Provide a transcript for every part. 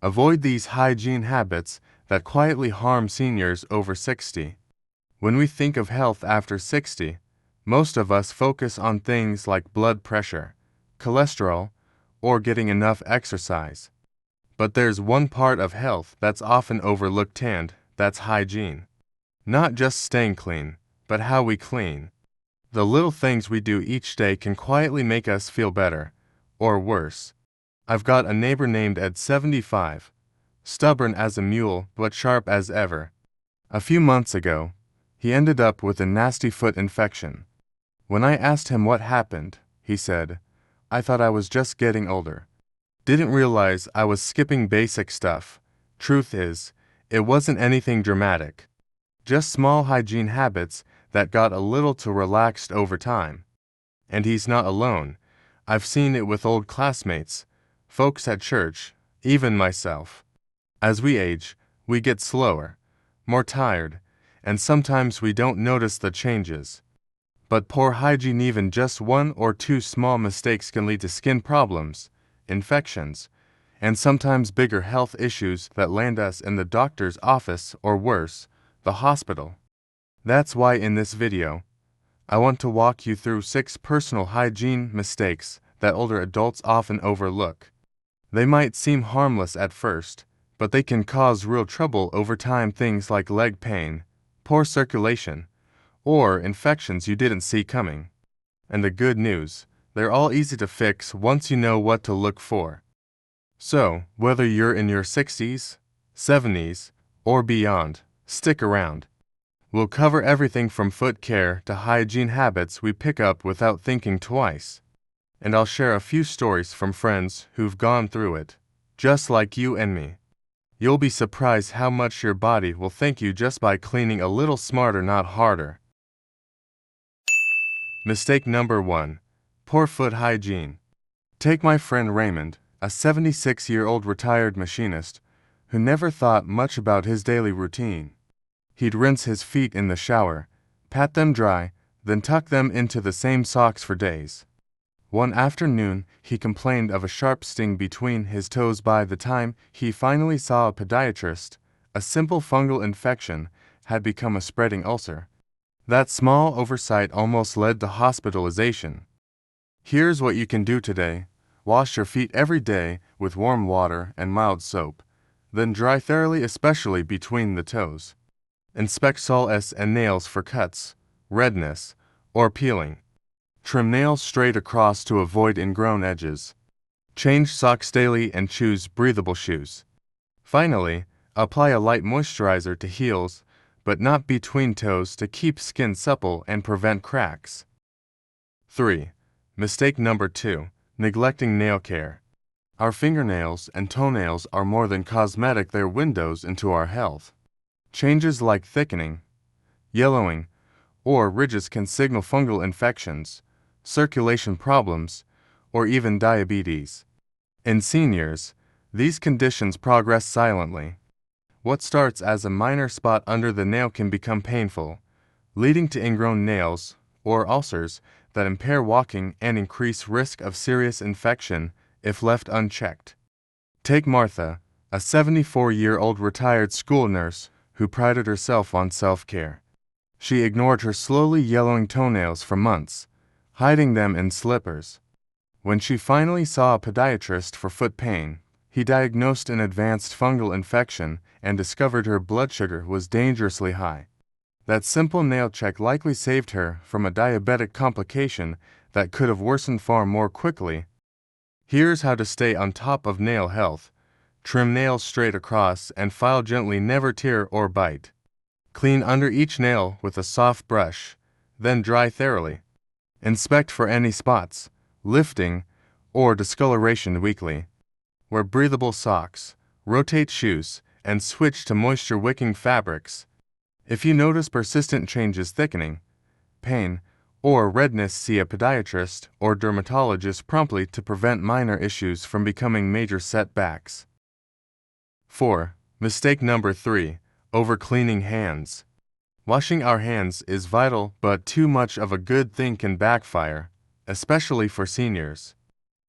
Avoid these hygiene habits that quietly harm seniors over 60. When we think of health after 60, most of us focus on things like blood pressure, cholesterol, or getting enough exercise. But there's one part of health that's often overlooked, and that's hygiene. Not just staying clean, but how we clean. The little things we do each day can quietly make us feel better, or worse. I've got a neighbor named Ed, 75, stubborn as a mule but sharp as ever. A few months ago, he ended up with a nasty foot infection. When I asked him what happened, he said, "I thought I was just getting older. Didn't realize I was skipping basic stuff." Truth is, it wasn't anything dramatic. Just small hygiene habits that got a little too relaxed over time. And he's not alone. I've seen it with old classmates, folks at church, even myself. As we age, we get slower, more tired, and sometimes we don't notice the changes. But poor hygiene, even just one or two small mistakes, can lead to skin problems, infections, and sometimes bigger health issues that land us in the doctor's office or worse, the hospital. That's why in this video, I want to walk you through 6 personal hygiene mistakes that older adults often overlook. They might seem harmless at first, but they can cause real trouble over time. Things like leg pain, poor circulation, or infections you didn't see coming. And the good news, they're all easy to fix once you know what to look for. So, whether you're in your 60s, 70s, or beyond, stick around. We'll cover everything from foot care to hygiene habits we pick up without thinking twice. And I'll share a few stories from friends who've gone through it, just like you and me. You'll be surprised how much your body will thank you just by cleaning a little smarter, not harder. Mistake number 1. Poor foot hygiene. Take my friend Raymond, a 76-year-old retired machinist who never thought much about his daily routine. He'd rinse his feet in the shower, pat them dry, then tuck them into the same socks for days. One afternoon, he complained of a sharp sting between his toes. By the time he finally saw a podiatrist, a simple fungal infection had become a spreading ulcer. That small oversight almost led to hospitalization. Here's what you can do today. Wash your feet every day with warm water and mild soap, then dry thoroughly, especially between the toes. Inspect soles and nails for cuts, redness, or peeling. Trim nails straight across to avoid ingrown edges. Change socks daily and choose breathable shoes. Finally, apply a light moisturizer to heels, but not between toes, to keep skin supple and prevent cracks. 3. Mistake number 2. Neglecting nail care. Our fingernails and toenails are more than cosmetic, they're windows into our health. Changes like thickening, yellowing, or ridges can signal fungal infections, circulation problems, or even diabetes. In seniors, these conditions progress silently. What starts as a minor spot under the nail can become painful, leading to ingrown nails or ulcers that impair walking and increase risk of serious infection if left unchecked. Take Martha, a 74-year-old retired school nurse who prided herself on self-care. She ignored her slowly yellowing toenails for months, hiding them in slippers. When she finally saw a podiatrist for foot pain, he diagnosed an advanced fungal infection and discovered her blood sugar was dangerously high. That simple nail check likely saved her from a diabetic complication that could have worsened far more quickly. Here's how to stay on top of nail health. Trim nails straight across and file gently, never tear or bite. Clean under each nail with a soft brush, then dry thoroughly. Inspect for any spots, lifting, or discoloration weekly. Wear breathable socks, rotate shoes, and switch to moisture-wicking fabrics. If you notice persistent changes, thickening, pain, or redness, see a podiatrist or dermatologist promptly to prevent minor issues from becoming major setbacks. 4. Mistake number 3. Over-cleaning hands. Washing our hands is vital, but too much of a good thing can backfire, especially for seniors.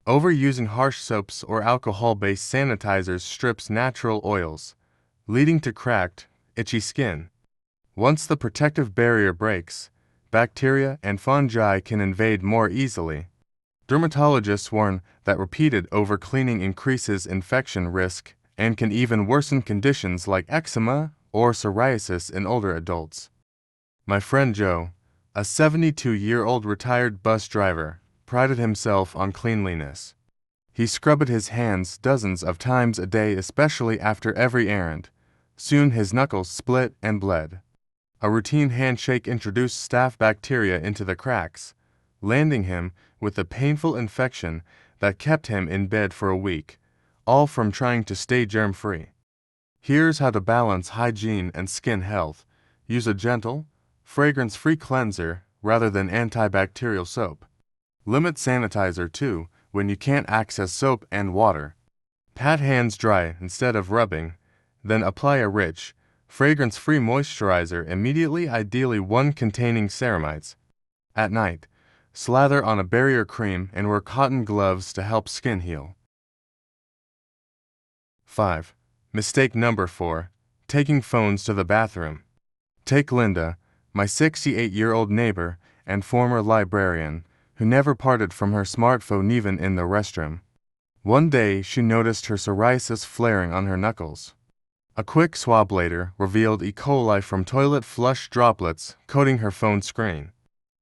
Overusing harsh soaps or alcohol-based sanitizers strips natural oils, leading to cracked, itchy skin. Once the protective barrier breaks, bacteria and fungi can invade more easily. Dermatologists warn that repeated overcleaning increases infection risk and can even worsen conditions like eczema or psoriasis in older adults. My friend Joe, a 72-year-old retired bus driver, prided himself on cleanliness. He scrubbed his hands dozens of times a day, especially after every errand. Soon his knuckles split and bled. A routine handshake introduced staph bacteria into the cracks, landing him with a painful infection that kept him in bed for a week, all from trying to stay germ-free. Here's how to balance hygiene and skin health. Use a gentle, fragrance-free cleanser rather than antibacterial soap. Limit sanitizer too when you can't access soap and water. Pat hands dry instead of rubbing, then apply a rich, fragrance-free moisturizer immediately, ideally one containing ceramides. At night, slather on a barrier cream and wear cotton gloves to help skin heal. 5. Mistake number 4. Taking phones to the bathroom. Take Linda, my 68-year-old neighbor and former librarian, who never parted from her smartphone even in the restroom. One day, she noticed her psoriasis flaring on her knuckles. A quick swab later revealed E. coli from toilet flush droplets coating her phone screen.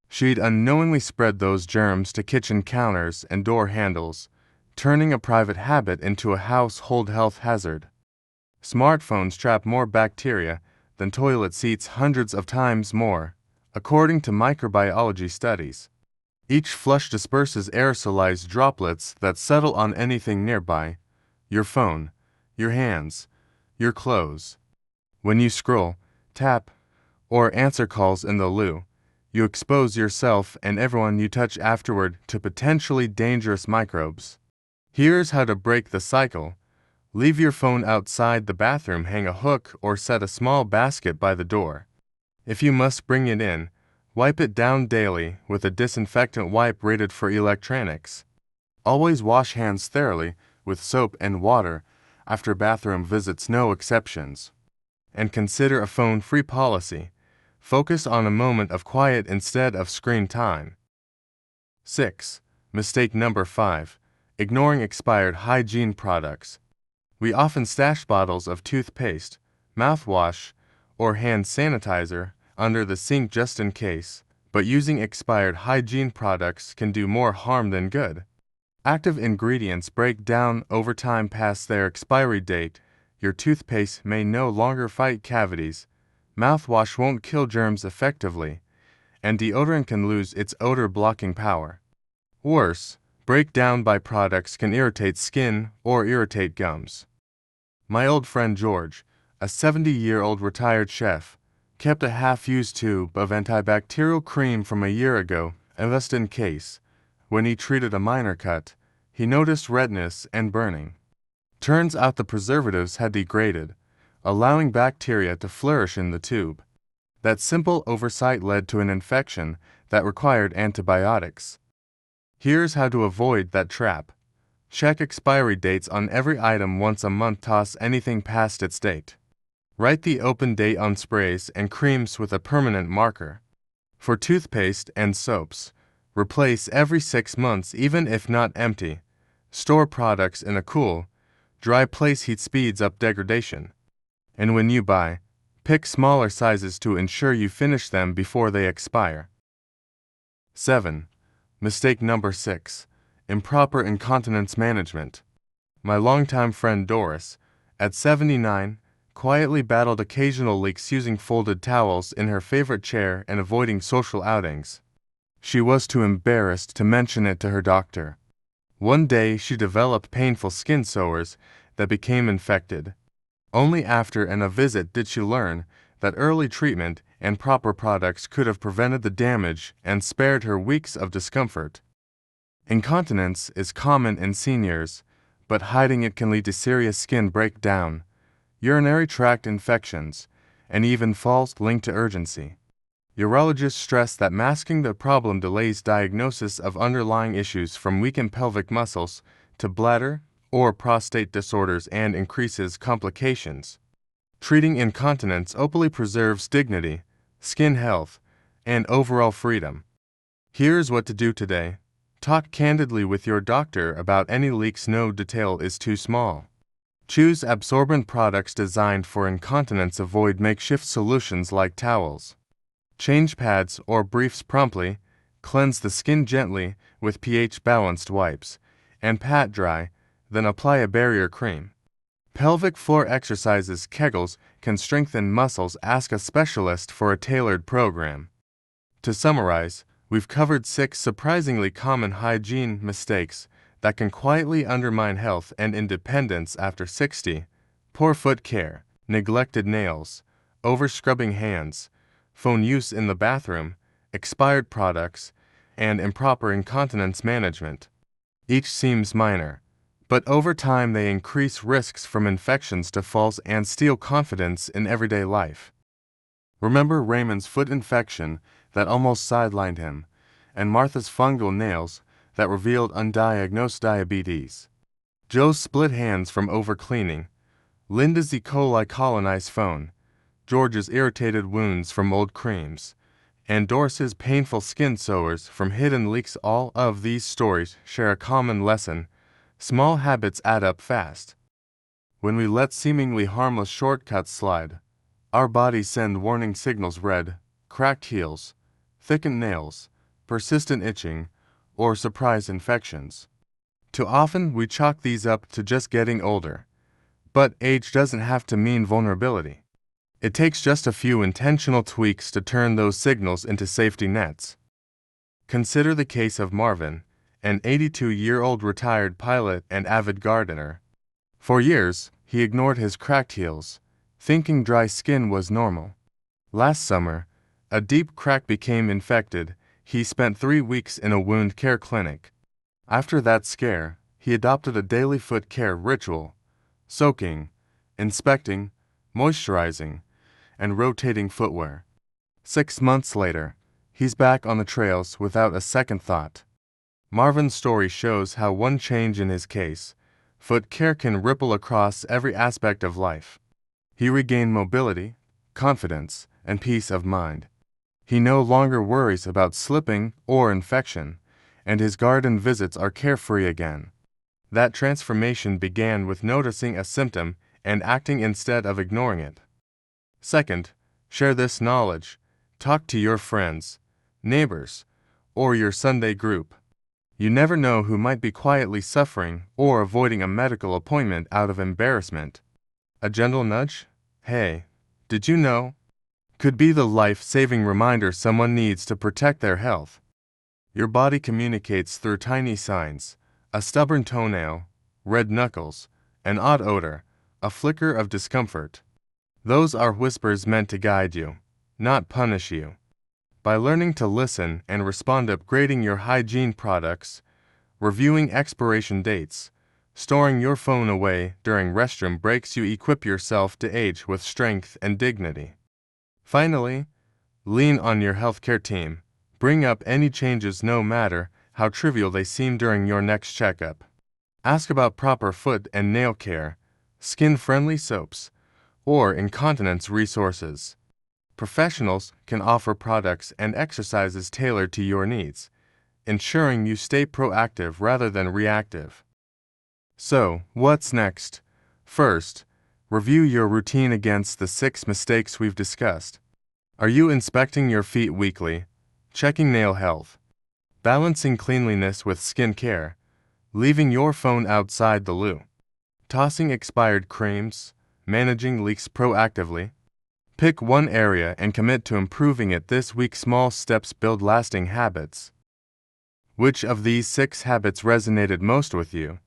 She'd unknowingly spread those germs to kitchen counters and door handles, turning a private habit into a household health hazard. Smartphones trap more bacteria than toilet seats, hundreds of times more, according to microbiology studies. Each flush disperses aerosolized droplets that settle on anything nearby: your phone, your hands, your clothes. When you scroll, tap, or answer calls in the loo, you expose yourself and everyone you touch afterward to potentially dangerous microbes. Here's how to break the cycle. Leave your phone outside the bathroom, hang a hook or set a small basket by the door. If you must bring it in, wipe it down daily with a disinfectant wipe rated for electronics. Always wash hands thoroughly with soap and water after bathroom visits, no exceptions. And consider a phone-free policy. Focus on a moment of quiet instead of screen time. 6. Mistake number 5. Ignoring expired hygiene products. We often stash bottles of toothpaste, mouthwash, or hand sanitizer under the sink just in case, but using expired hygiene products can do more harm than good. Active ingredients break down over time past their expiry date. Your toothpaste may no longer fight cavities, mouthwash won't kill germs effectively, and deodorant can lose its odor-blocking power. Worse, breakdown byproducts can irritate skin or irritate gums. My old friend George, a 70-year-old retired chef, kept a half-used tube of antibacterial cream from a year ago, just in case. When he treated a minor cut, he noticed redness and burning. Turns out the preservatives had degraded, allowing bacteria to flourish in the tube. That simple oversight led to an infection that required antibiotics. Here's how to avoid that trap. Check expiry dates on every item once a month. Toss anything past its date. Write the open date on sprays and creams with a permanent marker. For toothpaste and soaps, replace every 6 months even if not empty. Store products in a cool, dry place. Heat speeds up degradation. And when you buy, pick smaller sizes to ensure you finish them before they expire. 7. Mistake number 6. Improper incontinence management. My longtime friend Doris, at 79, quietly battled occasional leaks using folded towels in her favorite chair and avoiding social outings. She was too embarrassed to mention it to her doctor. One day she developed painful skin sores that became infected. Only after a visit did she learn that early treatment and proper products could have prevented the damage and spared her weeks of discomfort. Incontinence is common in seniors, but hiding it can lead to serious skin breakdown, urinary tract infections, and even false linked to urgency. Urologists stress that masking the problem delays diagnosis of underlying issues from weakened pelvic muscles to bladder or prostate disorders and increases complications. Treating incontinence openly preserves dignity, skin health, and overall freedom. Here's what to do today. Talk candidly with your doctor about any leaks. No detail is too small. Choose absorbent products designed for incontinence. Avoid makeshift solutions like towels. Change pads or briefs promptly. Cleanse the skin gently with pH-balanced wipes, and pat dry, then apply a barrier cream. Pelvic floor exercises. Kegels can strengthen muscles. Ask a specialist for a tailored program. To summarize, we've covered 6 surprisingly common hygiene mistakes that can quietly undermine health and independence after 60. Poor foot care, neglected nails, over-scrubbing hands, phone use in the bathroom, expired products, and improper incontinence management. Each seems minor, but over time they increase risks from infections to falls and steal confidence in everyday life. Remember Raymond's foot infection that almost sidelined him, and Martha's fungal nails that revealed undiagnosed diabetes. Joe's split hands from overcleaning, Linda's E. coli colonized phone, George's irritated wounds from old creams, and Doris's painful skin sores from hidden leaks. All of these stories share a common lesson: small habits add up fast. When we let seemingly harmless shortcuts slide, our bodies send warning signals: red, cracked heels, thickened nails, persistent itching, or surprise infections. Too often we chalk these up to just getting older. But age doesn't have to mean vulnerability. It takes just a few intentional tweaks to turn those signals into safety nets. Consider the case of Marvin, an 82-year-old retired pilot and avid gardener. For years, he ignored his cracked heels, thinking dry skin was normal. Last summer, a deep crack became infected. He spent 3 weeks in a wound care clinic. After that scare, he adopted a daily foot care ritual: soaking, inspecting, moisturizing, and rotating footwear. 6 months later, he's back on the trails without a second thought. Marvin's story shows how one change in his case, foot care, can ripple across every aspect of life. He regained mobility, confidence, and peace of mind. He no longer worries about slipping or infection, and his garden visits are carefree again. That transformation began with noticing a symptom and acting instead of ignoring it. Second, share this knowledge. Talk to your friends, neighbors, or your Sunday group. You never know who might be quietly suffering or avoiding a medical appointment out of embarrassment. A gentle nudge, "Hey, did you know?" could be the life-saving reminder someone needs to protect their health. Your body communicates through tiny signs: a stubborn toenail, red knuckles, an odd odor, a flicker of discomfort. Those are whispers meant to guide you, not punish you. By learning to listen and respond, upgrading your hygiene products, reviewing expiration dates, storing your phone away during restroom breaks, you equip yourself to age with strength and dignity. Finally, lean on your healthcare team. Bring up any changes, no matter how trivial they seem, during your next checkup. Ask about proper foot and nail care, skin-friendly soaps, or incontinence resources. Professionals can offer products and exercises tailored to your needs, ensuring you stay proactive rather than reactive. So, what's next? First, review your routine against the 6 mistakes we've discussed. Are you inspecting your feet weekly, checking nail health, balancing cleanliness with skin care, leaving your phone outside the loo, tossing expired creams, managing leaks proactively? Pick one area and commit to improving it this week. Small steps build lasting habits. Which of these 6 habits resonated most with you?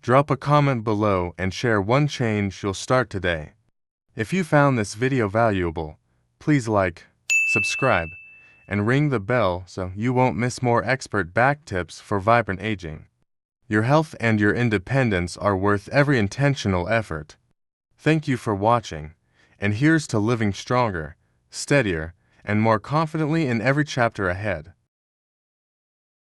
Drop a comment below and share one change you'll start today. If you found this video valuable, please like, subscribe, and ring the bell so you won't miss more expert-backed tips for vibrant aging. Your health and your independence are worth every intentional effort. Thank you for watching, and here's to living stronger, steadier, and more confidently in every chapter ahead.